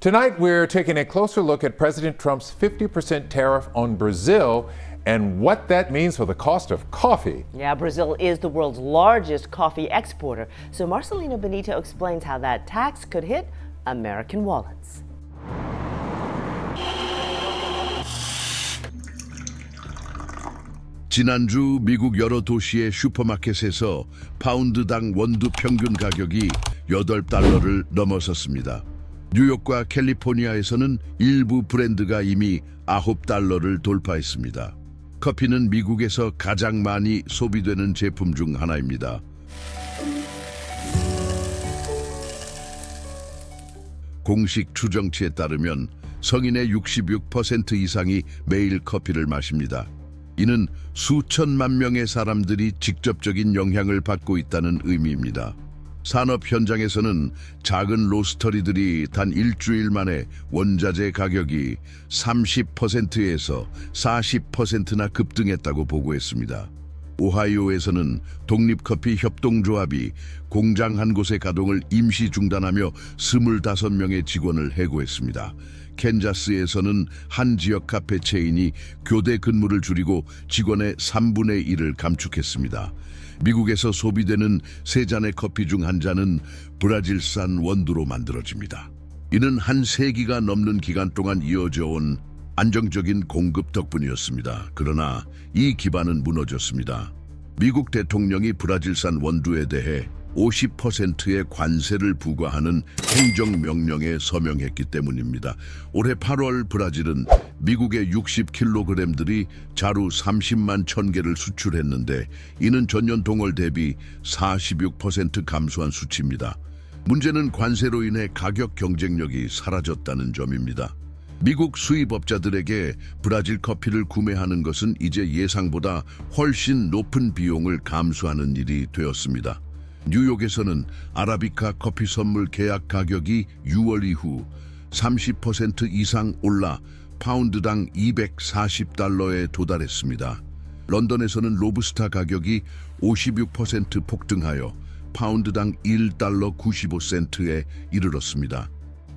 Tonight, we're taking a closer look at President Trump's 50% tariff on Brazil and what that means for the cost of coffee. Yeah, Brazil is the world's largest coffee exporter. So Marcelino Benito explains how that tax could hit American wallets. 지난주 미국 여러 도시의 슈퍼마켓에서 파운드당 원두 평균 가격이 8달러를 넘어섰습니다. 뉴욕과 캘리포니아에서는 일부 브랜드가 이미 9달러를 돌파했습니다. 커피는 미국에서 가장 많이 소비되는 제품 중 하나입니다. 공식 추정치에 따르면 성인의 66% 이상이 매일 커피를 마십니다. 이는 수천만 명의 사람들이 직접적인 영향을 받고 있다는 의미입니다. 산업 현장에서는 작은 로스터리들이 단 일주일 만에 원자재 가격이 30%에서 40%나 급등했다고 보고했습니다. 오하이오에서는 독립커피 협동조합이 공장 한 곳의 가동을 임시 중단하며 25명의 직원을 해고했습니다. 캔자스에서는 한 지역 카페 체인이 교대 근무를 줄이고 직원의 3분의 1을 감축했습니다. 미국에서 소비되는 3잔의 커피 중 한 잔은 브라질산 원두로 만들어집니다. 이는 한 세기가 넘는 기간 동안 이어져 온 안정적인 공급 덕분이었습니다. 그러나 이 기반은 무너졌습니다. 미국 대통령이 브라질산 원두에 대해 50%의 관세를 부과하는 행정명령에 서명했기 때문입니다. 올해 8월 브라질은 미국의 60kg들이 자루 30만 1000개를 수출했는데 이는 전년 동월 대비 46% 감소한 수치입니다. 문제는 관세로 인해 가격 경쟁력이 사라졌다는 점입니다. 미국 수입업자들에게 브라질 커피를 구매하는 것은 이제 예상보다 훨씬 높은 비용을 감수하는 일이 되었습니다. 뉴욕에서는 아라비카 커피 선물 계약 가격이 6월 이후 30% 이상 올라 파운드당 240달러에 도달했습니다. 런던에서는 로브스타 가격이 56% 폭등하여 파운드당 1달러 95센트에 이르렀습니다.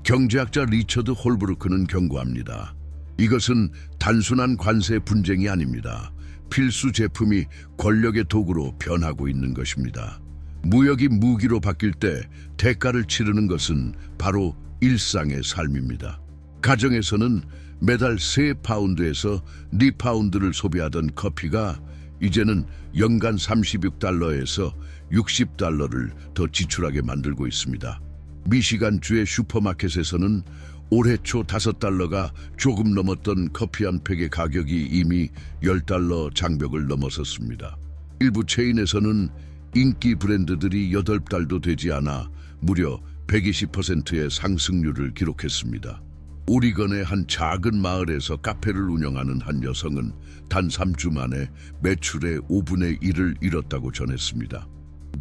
경제학자 리처드 홀브루크는 경고합니다. 이것은 단순한 관세 분쟁이 아닙니다. 필수 제품이 권력의 도구로 변하고 있는 것입니다. 무역이 무기로 바뀔 때 대가를 치르는 것은 바로 일상의 삶입니다. 가정에서는 매달 3파운드에서 4파운드를 소비하던 커피가 이제는 연간 36달러에서 60달러를 더 지출하게 만들고 있습니다. 미시간주의 슈퍼마켓에서는 올해 초 5달러가 조금 넘었던 커피 한 팩의 가격이 이미 10달러 장벽을 넘어섰습니다. 일부 체인에서는 인기 브랜드들이 8달도 되지 않아 무려 120%의 상승률을 기록했습니다. 오리건의 한 작은 마을에서 카페를 운영하는 한 여성은 단 3주 만에 매출의 5분의 1을 잃었다고 전했습니다.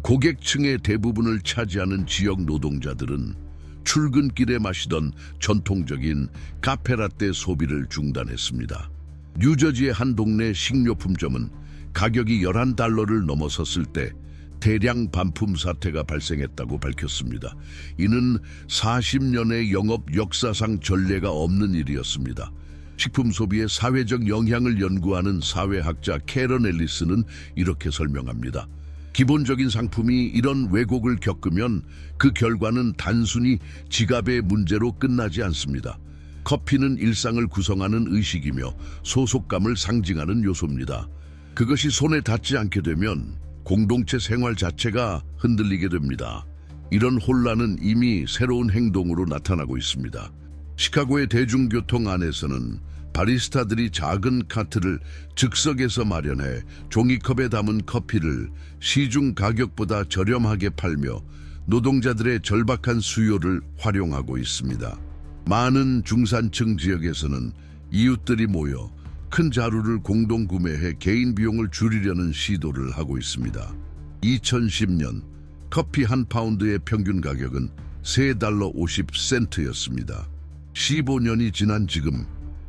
고객층의 대부분을 차지하는 지역 노동자들은 출근길에 마시던 전통적인 카페라떼 소비를 중단했습니다. 뉴저지의 한 동네 식료품점은 가격이 11달러를 넘어섰을 때 대량 반품 사태가 발생했다고 밝혔습니다. 이는 40년의 영업 역사상 전례가 없는 일이었습니다. 식품 소비의 사회적 영향을 연구하는 사회학자 캐런 앨리스는 이렇게 설명합니다. 기본적인 상품이 이런 왜곡을 겪으면 그 결과는 단순히 지갑의 문제로 끝나지 않습니다. 커피는 일상을 구성하는 의식이며 소속감을 상징하는 요소입니다. 그것이 손에 닿지 않게 되면 공동체 생활 자체가 흔들리게 됩니다. 이런 혼란은 이미 새로운 행동으로 나타나고 있습니다. 시카고의 대중교통 안에서는 바리스타들이 작은 카트를 즉석에서 마련해 종이컵에 담은 커피를 시중 가격보다 저렴하게 팔며 노동자들의 절박한 수요를 활용하고 있습니다. 많은 중산층 지역에서는 이웃들이 모여 큰 자루를 공동 구매해 개인 비용을 줄이려는 시도를 하고 있습니다. 2010년 커피 한 파운드의 평균 가격은 3달러 50센트였습니다. 15년이 지난 지금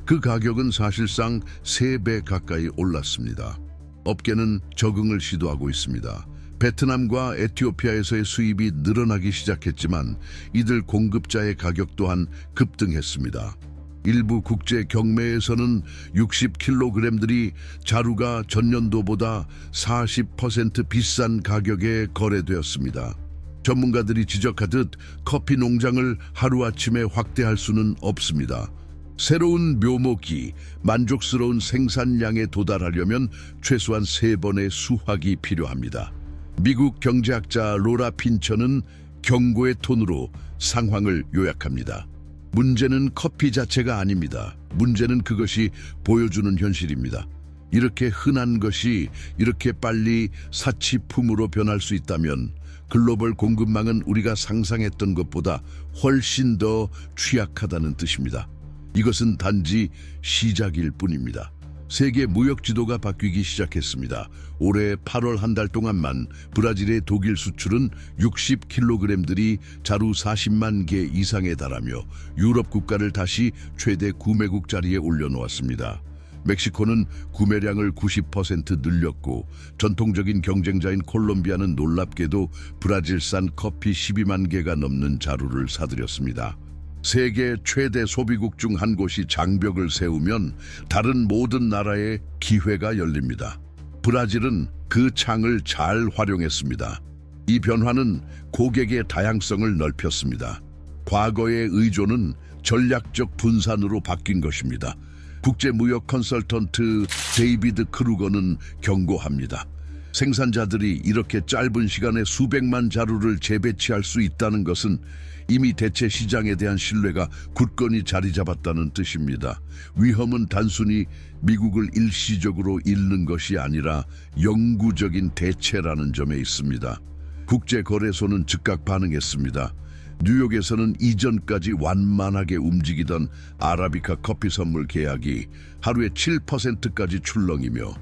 그 가격은 사실상 3배 가까이 올랐습니다. 업계는 적응을 시도하고 있습니다. 베트남과 에티오피아에서의 수입이 늘어나기 시작했지만 이들 공급자의 가격 또한 급등했습니다. 일부 국제 경매에서는 60kg들이 자루가 전년도보다 40% 비싼 가격에 거래되었습니다. 전문가들이 지적하듯 커피 농장을 하루아침에 확대할 수는 없습니다. 새로운 묘목이 만족스러운 생산량에 도달하려면 최소한 3번의 수확이 필요합니다. 미국 경제학자 로라 핀처는 경고의 톤으로 상황을 요약합니다. 문제는 커피 자체가 아닙니다. 문제는 그것이 보여주는 현실입니다. 이렇게 흔한 것이 이렇게 빨리 사치품으로 변할 수 있다면 글로벌 공급망은 우리가 상상했던 것보다 훨씬 더 취약하다는 뜻입니다. 이것은 단지 시작일 뿐입니다. 세계 무역 지도가 바뀌기 시작했습니다. 올해 8월 한 달 동안만 브라질의 독일 수출은 60kg들이 자루 40만 개 이상에 달하며 유럽 국가를 다시 최대 구매국 자리에 올려놓았습니다. 멕시코는 구매량을 90% 늘렸고 전통적인 경쟁자인 콜롬비아는 놀랍게도 브라질산 커피 12만 개가 넘는 자루를 사들였습니다. 세계 최대 소비국 중 한 곳이 장벽을 세우면 다른 모든 나라에 기회가 열립니다. 브라질은 그 창을 잘 활용했습니다. 이 변화는 고객의 다양성을 넓혔습니다. 과거의 의존은 전략적 분산으로 바뀐 것입니다. 국제무역 컨설턴트 데이비드 크루거는 경고합니다. 생산자들이 이렇게 짧은 시간에 수백만 자루를 재배치할 수 있다는 것은 이미 대체 시장에 대한 신뢰가 굳건히 자리 잡았다는 뜻입니다. 위험은 단순히 미국을 일시적으로 잃는 것이 아니라 영구적인 대체라는 점에 있습니다. 국제거래소는 즉각 반응했습니다. 뉴욕에서는 이전까지 완만하게 움직이던 아라비카 커피 선물 계약이 하루에 7%까지 출렁이며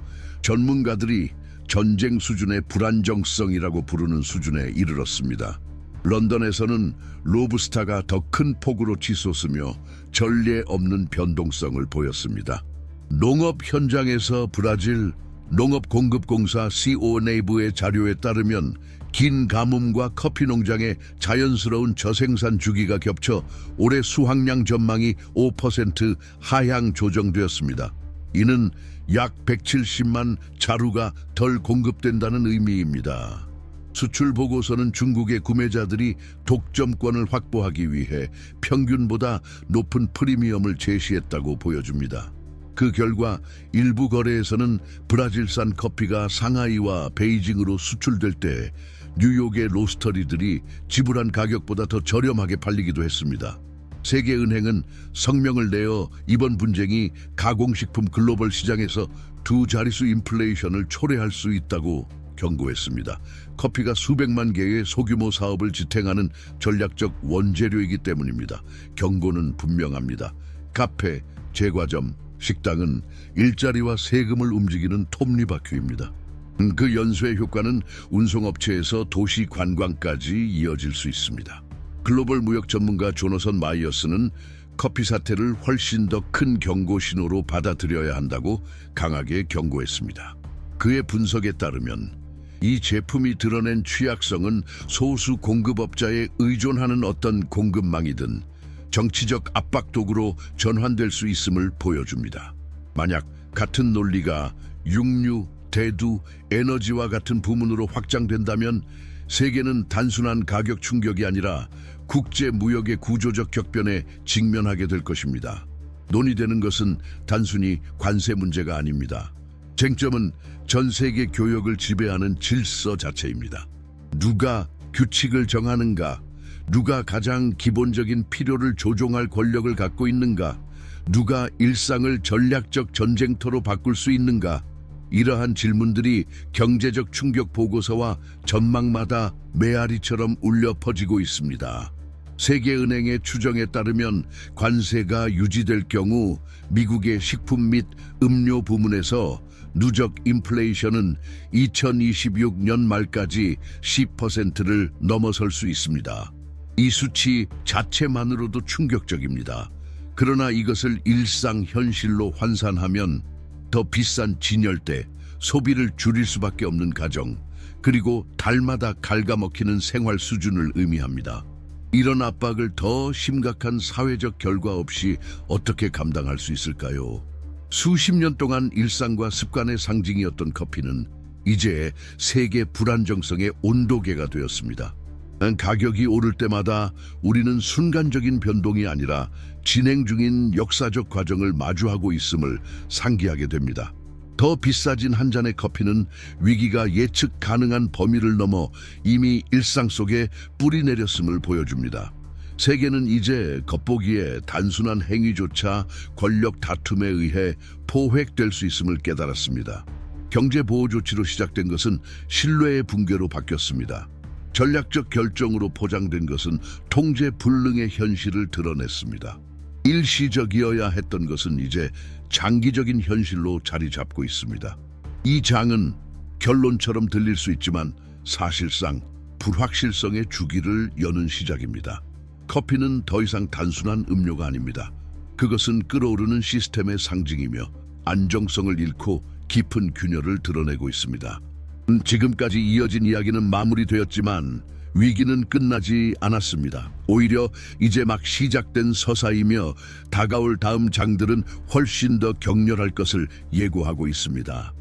전문가들이 전쟁 수준의 불안정성이라고 부르는 수준에 이르렀습니다. 런던에서는 로부스타가 더 큰 폭으로 치솟으며 전례 없는 변동성을 보였습니다. 농업 현장에서 브라질 농업공급공사 CO 내부의 자료에 따르면 긴 가뭄과 커피 농장의 자연스러운 저생산 주기가 겹쳐 올해 수확량 전망이 5% 하향 조정되었습니다. 이는 약 170만 자루가 덜 공급된다는 의미입니다. 수출 보고서는 중국의 구매자들이 독점권을 확보하기 위해 평균보다 높은 프리미엄을 제시했다고 보여줍니다. 그 결과 일부 거래에서는 브라질산 커피가 상하이와 베이징으로 수출될 때 뉴욕의 로스터리들이 지불한 가격보다 더 저렴하게 팔리기도 했습니다. 세계은행은 성명을 내어 이번 분쟁이 가공식품 글로벌 시장에서 두 자릿수 인플레이션을 초래할 수 있다고 경고했습니다. 커피가 수백만 개의 소규모 사업을 지탱하는 전략적 원재료이기 때문입니다. 경고는 분명합니다. 카페, 제과점, 식당은 일자리와 세금을 움직이는 톱니바퀴입니다. 그 연쇄의 효과는 운송업체에서 도시 관광까지 이어질 수 있습니다. 글로벌 무역 전문가 조너선 마이어스는 커피 사태를 훨씬 더 큰 경고 신호로 받아들여야 한다고 강하게 경고했습니다. 그의 분석에 따르면 이 제품이 드러낸 취약성은 소수 공급업자에 의존하는 어떤 공급망이든 정치적 압박 도구로 전환될 수 있음을 보여줍니다. 만약 같은 논리가 육류, 대두, 에너지와 같은 부문으로 확장된다면 세계는 단순한 가격 충격이 아니라 국제 무역의 구조적 격변에 직면하게 될 것입니다. 논의되는 것은 단순히 관세 문제가 아닙니다. 쟁점은 전 세계 교역을 지배하는 질서 자체입니다. 누가 규칙을 정하는가? 누가 가장 기본적인 필요를 조종할 권력을 갖고 있는가? 누가 일상을 전략적 전쟁터로 바꿀 수 있는가? 이러한 질문들이 경제적 충격 보고서와 전망마다 메아리처럼 울려 퍼지고 있습니다. 세계은행의 추정에 따르면 관세가 유지될 경우 미국의 식품 및 음료 부문에서 누적 인플레이션은 2026년 말까지 10%를 넘어설 수 있습니다. 이 수치 자체만으로도 충격적입니다. 그러나 이것을 일상 현실로 환산하면 더 비싼 진열대, 소비를 줄일 수밖에 없는 가정, 그리고 달마다 갉아먹히는 생활 수준을 의미합니다. 이런 압박을 더 심각한 사회적 결과 없이 어떻게 감당할 수 있을까요? 수십 년 동안 일상과 습관의 상징이었던 커피는 이제 세계 불안정성의 온도계가 되었습니다. 가격이 오를 때마다 우리는 순간적인 변동이 아니라 진행 중인 역사적 과정을 마주하고 있음을 상기하게 됩니다. 더 비싸진 한 잔의 커피는 위기가 예측 가능한 범위를 넘어 이미 일상 속에 뿌리 내렸음을 보여줍니다. 세계는 이제 겉보기에 단순한 행위조차 권력 다툼에 의해 포획될 수 있음을 깨달았습니다. 경제 보호 조치로 시작된 것은 신뢰의 붕괴로 바뀌었습니다. 전략적 결정으로 포장된 것은 통제 불능의 현실을 드러냈습니다. 일시적이어야 했던 것은 이제 장기적인 현실로 자리 잡고 있습니다. 이 장은 결론처럼 들릴 수 있지만 사실상 불확실성의 주기를 여는 시작입니다. 커피는 더 이상 단순한 음료가 아닙니다. 그것은 끓어오르는 시스템의 상징이며 안정성을 잃고 깊은 균열을 드러내고 있습니다. 지금까지 이어진 이야기는 마무리되었지만 위기는 끝나지 않았습니다. 오히려 이제 막 시작된 서사이며 다가올 다음 장들은 훨씬 더 격렬할 것을 예고하고 있습니다.